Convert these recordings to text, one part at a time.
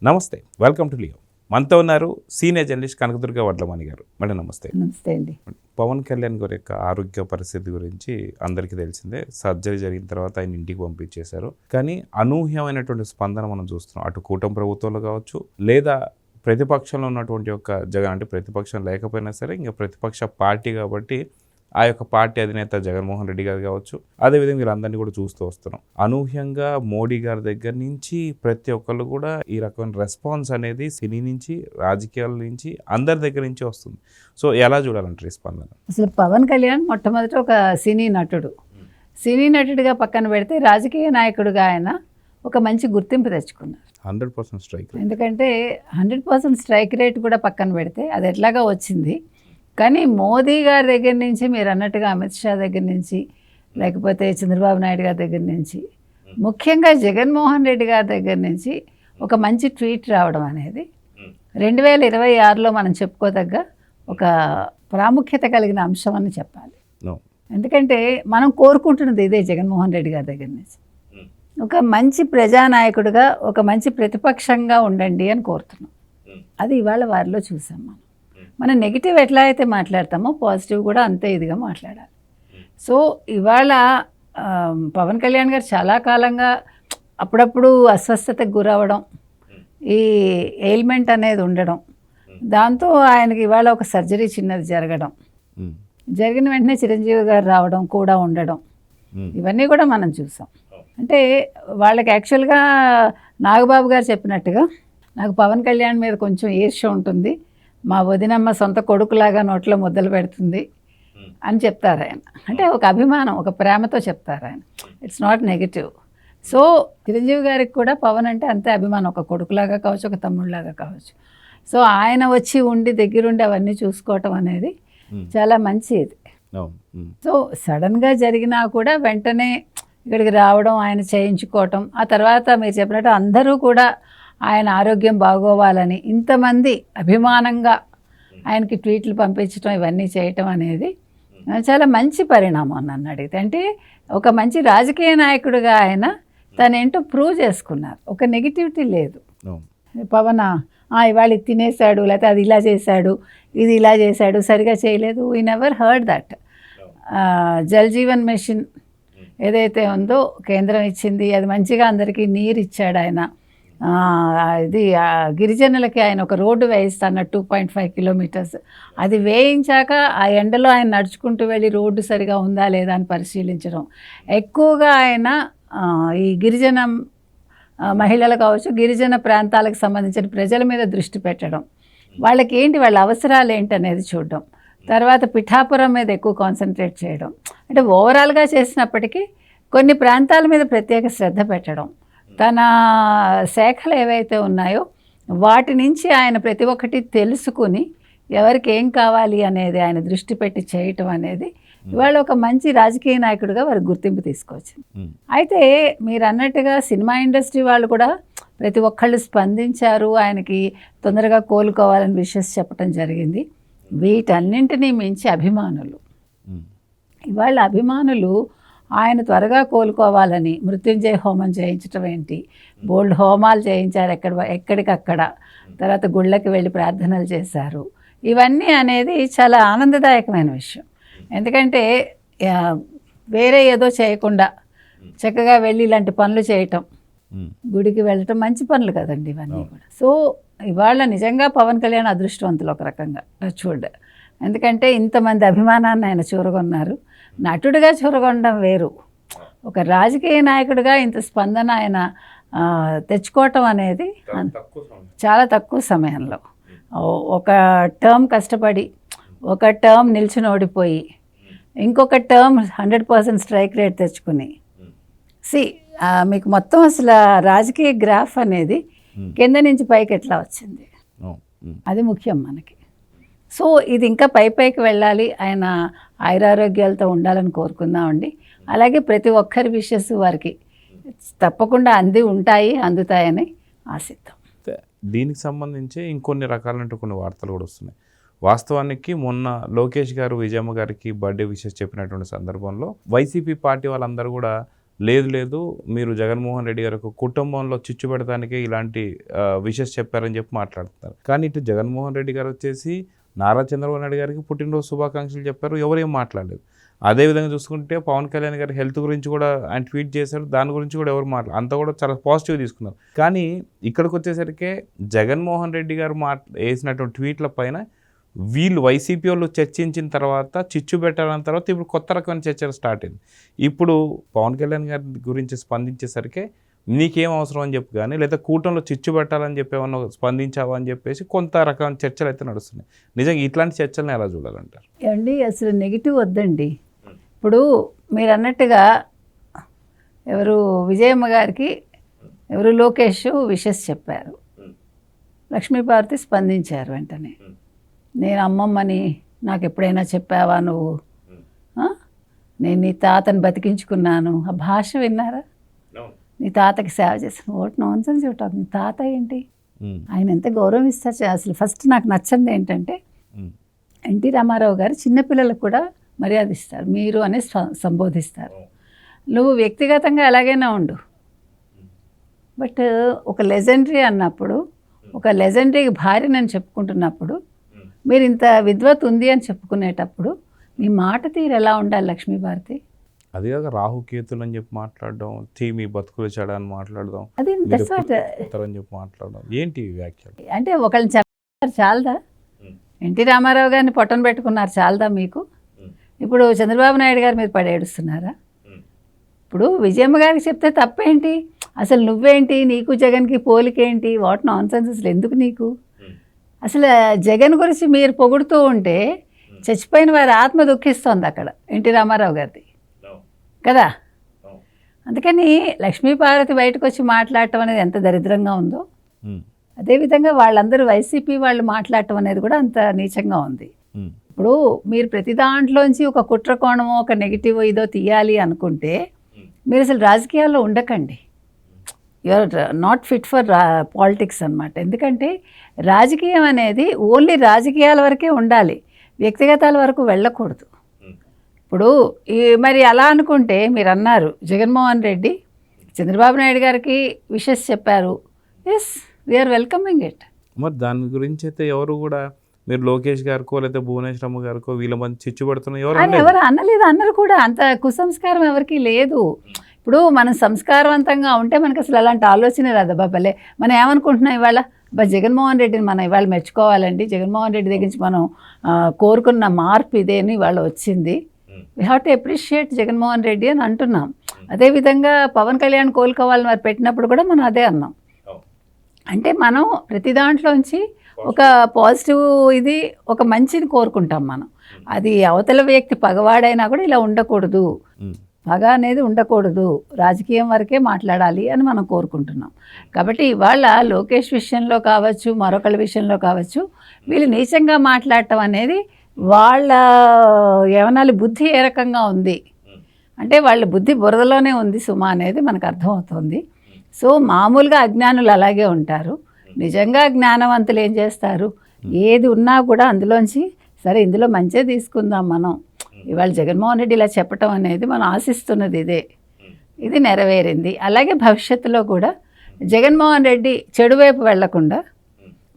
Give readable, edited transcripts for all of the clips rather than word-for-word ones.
నమస్తే, welcome to Leo. మనతో ఉన్నారు సీనియర్ జర్నలిస్ట్ కనకదుర్గ వడ్లమణి గారు. మేడం నమస్తే. నమస్తే అండి. పవన్ కళ్యాణ్ గారి యొక్క ఆరోగ్య పరిస్థితి గురించి అందరికీ తెలిసిందే. సర్జరీ జరిగిన తర్వాత ఆయన ఇంటికి పంపించేశారు. కానీ అనూహ్యమైనటువంటి స్పందన మనం చూస్తున్నాం. అటు కూటమి ప్రభుత్వంలో కావచ్చు, లేదా ప్రతిపక్షంలో ఉన్నటువంటి యొక్క జగన్, అంటే ప్రతిపక్షం లేకపోయినా సరే ఇంకా ప్రతిపక్ష పార్టీ కాబట్టి ఆ యొక్క పార్టీ అధినేత జగన్మోహన్ రెడ్డి గారు కావచ్చు, అదేవిధంగా వీళ్ళందరినీ కూడా చూస్తూ వస్తున్నాం. అనూహ్యంగా మోడీ గారి దగ్గర నుంచి ప్రతి ఒక్కళ్ళు కూడా ఈ రకమైన రెస్పాన్స్ అనేది సినీ నుంచి, రాజకీయాల నుంచి, అందరి దగ్గర నుంచి వస్తుంది. సో ఎలా చూడాలంటారు ఈ స్పందన? అసలు పవన్ కళ్యాణ్ మొట్టమొదట ఒక సినీ నటుడు. సినీ నటుడిగా పక్కన పెడితే రాజకీయ నాయకుడిగా ఆయన ఒక మంచి గుర్తింపు తెచ్చుకున్నారు. 100% స్ట్రైక్. ఎందుకంటే 100% స్ట్రైక్ రేట్ కూడా పక్కన పెడితే అది ఎట్లాగా వచ్చింది. కానీ మోదీ గారి దగ్గర నుంచి, మీరు అన్నట్టుగా అమిత్ షా దగ్గర నుంచి, లేకపోతే చంద్రబాబు నాయుడు గారి దగ్గర నుంచి, ముఖ్యంగా జగన్మోహన్ రెడ్డి గారి దగ్గర నుంచి ఒక మంచి ట్వీట్ రావడం అనేది 2026లో మనం చెప్పుకోదగ్గ ఒక ప్రాముఖ్యత కలిగిన అంశం అని చెప్పాలి. ఎందుకంటే మనం కోరుకుంటున్నది ఇదే జగన్మోహన్ రెడ్డి గారి దగ్గర నుంచి. ఒక మంచి ప్రజానాయకుడిగా, ఒక మంచి ప్రతిపక్షంగా ఉండండి అని కోరుతున్నాం. అది ఇవాళ వారిలో చూసాం. మనం నెగిటివ్ ఎట్లా అయితే మాట్లాడతామో పాజిటివ్ కూడా అంతే ఇదిగా మాట్లాడాలి. సో ఇవాళ పవన్ కళ్యాణ్ గారు చాలా కాలంగా అప్పుడప్పుడు అస్వస్థతకు గురవడం, ఈ ఎయిల్మెంట్ అనేది ఉండడం, దాంతో ఆయనకి ఇవాళ ఒక సర్జరీ చిన్నది జరగడం, జరిగిన వెంటనే చిరంజీవి గారు రావడం కూడా ఉండడం, ఇవన్నీ కూడా మనం చూసాం. అంటే వాళ్ళకి యాక్చువల్గా నాగబాబు గారు చెప్పినట్టుగా, నాకు పవన్ కళ్యాణ్ మీద కొంచెం ఈర్ష్య ఉంటుంది, మా వదినమ్మ సొంత కొడుకులాగా నోట్లో ముద్దలు పెడుతుంది అని చెప్తారు ఆయన. అంటే ఒక అభిమానం, ఒక ప్రేమతో చెప్తారు ఆయన. It's not negative. So Chiranjeevi గారికి కూడా పవన్ అంటే అంతే అభిమానం, ఒక కొడుకులాగా కావచ్చు, ఒక తమ్ముళ్ళలాగా కావచ్చు. సో ఆయన వచ్చి ఉండి దగ్గరుండి అవన్నీ చూసుకోవటం అనేది చాలా మంచిది. సో సడన్గా జరిగినా కూడా వెంటనే ఇక్కడికి రావడం, ఆయన చేయించుకోవటం, ఆ తర్వాత మీరు చెప్పినట్టు అందరూ కూడా ఆయన ఆరోగ్యం బాగోవాలని ఇంతమంది అభిమానంగా ఆయనకి ట్వీట్లు పంపించడం, ఇవన్నీ చేయటం అనేది చాలా మంచి పరిణామం నన్ను అడిగితే. అంటే ఒక మంచి రాజకీయ నాయకుడిగా ఆయన తనేంటో ప్రూవ్ చేసుకున్నారు. ఒక నెగిటివిటీ లేదు. పవన్ ఇవాళ ఇది తినేశాడు, లేకపోతే అది ఇలా చేశాడు, ఇది ఇలా చేశాడు, సరిగా చేయలేదు. We never heard that. Jal Jeevan Mission ఏదైతే ఉందో కేంద్రం ఇచ్చింది, అది మంచిగా అందరికీ నీరు ఇచ్చాడు ఆయన. ఇది గిరిజనులకి ఆయన ఒక రోడ్డు వేయిస్తాను 2.5 కిలోమీటర్స్. అది వేయించాక ఆ ఎండలో ఆయన నడుచుకుంటూ వెళ్ళి రోడ్డు సరిగా ఉందా లేదా అని పరిశీలించడం. ఎక్కువగా ఆయన ఈ గిరిజన మహిళలు కావచ్చు, గిరిజన ప్రాంతాలకు సంబంధించిన ప్రజల మీద దృష్టి పెట్టడం, వాళ్ళకి ఏంటి, వాళ్ళ అవసరాలు ఏంటి అనేది చూడడం. తర్వాత పిఠాపురం మీద ఎక్కువ కాన్సన్ట్రేట్ చేయడం. అంటే ఓవరాల్గా చేసినప్పటికీ కొన్ని ప్రాంతాల మీద ప్రత్యేక శ్రద్ధ పెట్టడం. తన శాఖలు ఏవైతే ఉన్నాయో వాటి నుంచి ఆయన ప్రతి ఒక్కటి తెలుసుకుని ఎవరికి ఏం కావాలి అనేది ఆయన దృష్టి పెట్టి చేయటం అనేది ఇవాళ ఒక మంచి రాజకీయ నాయకుడిగా వారికి గుర్తింపు తీసుకొచ్చింది. అయితే మీరు అన్నట్టుగా సినిమా ఇండస్ట్రీ వాళ్ళు కూడా ప్రతి ఒక్కళ్ళు స్పందించారు, ఆయనకి తొందరగా కోలుకోవాలని విషెస్ చెప్పడం జరిగింది. వీటన్నింటినీ మించి అభిమానులు, ఇవాళ అభిమానులు ఆయన త్వరగా కోలుకోవాలని మృత్యుంజయ హోమం చేయించడం ఏంటి, బోల్డ్ హోమాలు చేయించారు ఎక్కడికక్కడ. తర్వాత గుళ్ళకి వెళ్ళి ప్రార్థనలు చేశారు. ఇవన్నీ అనేది చాలా ఆనందదాయకమైన విషయం. ఎందుకంటే వేరే ఏదో చేయకుండా చక్కగా వెళ్ళి ఇలాంటి పనులు చేయటం, గుడికి వెళ్ళటం మంచి పనులు కదండి ఇవన్నీ కూడా. సో ఇవాళ నిజంగా పవన్ కళ్యాణ్ అదృష్టవంతులు ఒక రకంగా చూడ. ఎందుకంటే ఇంతమంది అభిమానాన్ని ఆయన చూరగొన్నారు. నటుడిగా చూరగొనడం వేరు, ఒక రాజకీయ నాయకుడిగా ఇంత స్పందన ఆయన తెచ్చుకోవటం అనేది చాలా తక్కువ సమయంలో. ఒక టర్మ్ కష్టపడి, ఒక టర్మ్ నిల్చుని ఓడిపోయి, ఇంకొక టర్మ్ 100% స్ట్రైక్ రేట్ తెచ్చుకుని, మీకు మొత్తం అసలు రాజకీయ గ్రాఫ్ అనేది కింద నుంచి పైకి ఎట్లా వచ్చింది, అది ముఖ్యం మనకి. సో ఇది ఇంకా పైకి వెళ్ళాలి, ఆయన ఆయురారోగ్యాలతో ఉండాలని కోరుకుందామండి. అలాగే ప్రతి ఒక్కరి విషెస్ వారికి తప్పకుండా అందుతాయని ఆశిద్దాం. దీనికి సంబంధించి ఇంకొన్ని రకాలంటూ కొన్ని వార్తలు కూడా వస్తున్నాయి. వాస్తవానికి మొన్న లోకేష్ గారు విజయమ్మ గారికి బర్త్డే విషెస్ చెప్పినటువంటి సందర్భంలో వైసీపీ పార్టీ వాళ్ళందరూ కూడా లేదు మీరు జగన్మోహన్ రెడ్డి గారి యొక్క కుటుంబంలో చిచ్చు పెడతానికే ఇలాంటి విషెస్ చెప్పారని చెప్పి మాట్లాడుతున్నారు. కానీ ఇటు జగన్మోహన్ రెడ్డి గారు వచ్చేసి నారా చంద్రబాబు నాయుడు గారికి పుట్టినరోజు శుభాకాంక్షలు చెప్పారు, ఎవరేం మాట్లాడలేదు. అదేవిధంగా చూసుకుంటే పవన్ కళ్యాణ్ గారి హెల్త్ గురించి కూడా ఆయన ట్వీట్ చేశారు, దాని గురించి కూడా ఎవరు అంతా కూడా చాలా పాజిటివ్ తీసుకున్నారు. కానీ ఇక్కడికి వచ్చేసరికి జగన్మోహన్ రెడ్డి గారు వేసినటువంటి ట్వీట్ల పైన వీళ్ళు వైసీపీ వాళ్ళు చర్చించిన తర్వాత చిచ్చు పెట్టాలన్న తర్వాత ఇప్పుడు కొత్త రకమైన చర్చలు స్టార్ట్ అయింది. ఇప్పుడు పవన్ కళ్యాణ్ గారి గురించి స్పందించేసరికి నీకేం అవసరం అని చెప్పి కానీ, లేదా కూటమిలో చిచ్చు పెట్టాలని చెప్పి ఏమన్నా స్పందించావా అని చెప్పేసి కొంత రకమైన చర్చలు అయితే నడుస్తున్నాయి. నిజంగా ఇట్లాంటి చర్చలను ఎలా చూడాలంటారు? ఏమండి, అసలు నెగిటివ్ వద్దండి. ఇప్పుడు మీరు అన్నట్టుగా ఎవరు విజయమ్మ గారికి ఎవరు లోకేష్ విషెస్ చెప్పారు, లక్ష్మీపార్వతి స్పందించారు వెంటనే. నేను అమ్మమ్మని నాకు ఎప్పుడైనా చెప్పావా నువ్వు, నేను నీ తాతని బతికించుకున్నాను, ఆ భాష విన్నారా? నీ తాతకి సేవ చేశాను. ఓట్ నాన్ సెన్స్ ఇవ్వటం. నీ తాత ఏంటి, ఆయన ఎంత గౌరవం ఇస్తారు. అసలు ఫస్ట్ నాకు నచ్చింది ఏంటంటే ఎన్టీ రామారావు గారు చిన్నపిల్లలకు కూడా మర్యాద ఇస్తారు, మీరు అనే సంబోధిస్తారు. నువ్వు వ్యక్తిగతంగా ఎలాగైనా ఉండు, బట్ ఒక లెజెండరీ అన్నప్పుడు, ఒక లెజెండరీ భార్య నేను చెప్పుకుంటున్నప్పుడు, మీరు ఇంత విద్వత్ ఉంది అని చెప్పుకునేటప్పుడు మీ మాట తీరు ఎలా ఉండాలి లక్ష్మీభారతి? అది కాక రాహుకేతులు అని చెప్పి మాట్లాడడం, మీ బతుకులు చెడ అని మాట్లాడడం, అది అని చెప్పి మాట్లాడడం ఏంటి వ్యాఖ్యలు? అంటే ఒకళ్ళని చెప్పారు చాలదా? ఎన్టీ రామారావు గారిని పొట్టను పెట్టుకున్నారు చాలదా మీకు? ఇప్పుడు చంద్రబాబు నాయుడు గారి మీద పడేడుస్తున్నారా? ఇప్పుడు విజయమ్మ గారికి చెప్తే తప్పేంటి? అసలు నువ్వేంటి, నీకు జగన్కి పోలికేంటి? వాట్ నాన్ సెన్స్ అసలు ఎందుకు నీకు? అసలు జగన్ గురించి మీరు పొగుడుతూ ఉంటే చచ్చిపోయిన వారి ఆత్మ దుఃఖిస్తోంది అక్కడ ఎన్టీ రామారావు గారిది కదా. అందుకని లక్ష్మీపార్వతి బయటకు వచ్చి మాట్లాడటం అనేది ఎంత దరిద్రంగా ఉందో, అదేవిధంగా వాళ్ళందరూ వైసీపీ వాళ్ళు మాట్లాడటం అనేది కూడా అంత నీచంగా ఉంది. ఇప్పుడు మీరు ప్రతి దాంట్లోంచి ఒక కుట్ర కోణమో ఒక నెగిటివ్ ఇదో తీయాలి అనుకుంటే మీరు అసలు రాజకీయాల్లో ఉండకండి. You're not fit for politics అన్నమాట. ఎందుకంటే రాజకీయం అనేది ఓన్లీ రాజకీయాల వరకే ఉండాలి, వ్యక్తిగతాల వరకు వెళ్ళకూడదు. ఇప్పుడు మరి అలా అనుకుంటే మీరు అన్నారు జగన్మోహన్ రెడ్డి చంద్రబాబు నాయుడు గారికి విషెస్ చెప్పారు, ఎస్ వీఆర్ వెల్కమింగ్ ఇట్. మరి దాని గురించి అయితే ఎవరు కూడా మీరు లోకేష్ గారికో లేదా భువనేశ్వరమ్మ గారికో వీళ్ళ మంది చిచ్చు పడుతున్నారు ఎవరు అనలేదు, అన్నారు కూడా. అంత కుసంస్కారం ఎవరికి లేదు. ఇప్పుడు మనం సంస్కారవంతంగా ఉంటే మనకు అసలు అలాంటి ఆలోచన రాదు. బాబాలే మనం ఏమనుకుంటున్నాం ఇవాళ, జగన్మోహన్ రెడ్డిని మనం ఇవాళ మెచ్చుకోవాలండి, జగన్మోహన్ రెడ్డి దగ్గర నుంచి మనం కోరుకున్న మార్పు ఇదేని ఇవాళ వచ్చింది, we have to appreciate Jaganmohan Reddy అని అంటున్నాం. అదేవిధంగా పవన్ కళ్యాణ్ కోలుకోవాలని వారు పెట్టినప్పుడు కూడా మనం అదే అన్నాం. అంటే మనం ప్రతి దాంట్లోంచి ఒక పాజిటివ్ ఇది ఒక మంచిని కోరుకుంటాం మనం. అది అవతల వ్యక్తి పగవాడైనా కూడా ఇలా ఉండకూడదు, పగ అనేది ఉండకూడదు, రాజకీయం వరకే మాట్లాడాలి అని మనం కోరుకుంటున్నాం. కాబట్టి ఇవాళ లోకేష్ విషయంలో కావచ్చు, మరొకళ్ళ విషయంలో కావచ్చు, వీళ్ళు నీచంగా మాట్లాడటం అనేది వాళ్ళ ఏమనాలి బుద్ధి ఏ రకంగా ఉంది అంటే వాళ్ళ బుద్ధి బురదలోనే ఉంది సుమా అనేది మనకు అర్థమవుతుంది. సో మామూలుగా అజ్ఞానులు అలాగే ఉంటారు. నిజంగా జ్ఞానవంతులు ఏం చేస్తారు, ఏది ఉన్నా కూడా అందులోంచి సరే ఇందులో మంచిగా తీసుకుందాం మనం. ఇవాళ జగన్మోహన్ రెడ్డి ఇలా చెప్పటం అనేది మనం ఆశిస్తున్నది ఇదే, ఇది నెరవేరింది. అలాగే భవిష్యత్తులో కూడా జగన్మోహన్ రెడ్డి చెడు వైపు వెళ్లకుండా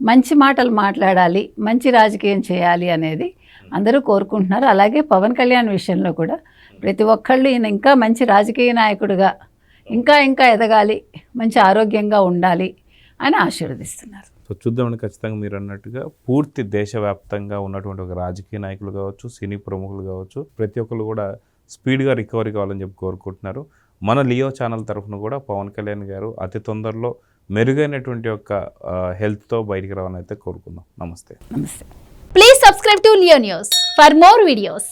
మంచి మాటలు మాట్లాడాలి, మంచి రాజకీయం చేయాలి అనేది అందరూ కోరుకుంటున్నారు. అలాగే పవన్ కళ్యాణ్ విషయంలో కూడా ప్రతి ఒక్కళ్ళు ఈయన ఇంకా మంచి రాజకీయ నాయకుడిగా ఇంకా ఇంకా ఎదగాలి, మంచి ఆరోగ్యంగా ఉండాలి అని ఆశీర్వదిస్తున్నారు. సో చూద్దామని ఖచ్చితంగా మీరు అన్నట్టుగా పూర్తి దేశవ్యాప్తంగా ఉన్నటువంటి ఒక రాజకీయ నాయకులు కావచ్చు, సినీ ప్రముఖులు కావచ్చు, ప్రతి ఒక్కరు కూడా స్పీడ్గా రికవరీ కావాలని చెప్పి కోరుకుంటున్నారు. మన లియో ఛానల్ తరఫున కూడా పవన్ కళ్యాణ్ గారు అతి తొందరలో మెరుగైనటువంటి యొక్క హెల్త్తో బయటికి రావాలని అయితే కోరుకుందాం. నమస్తే. నమస్తే. Please subscribe to Leo News for more videos.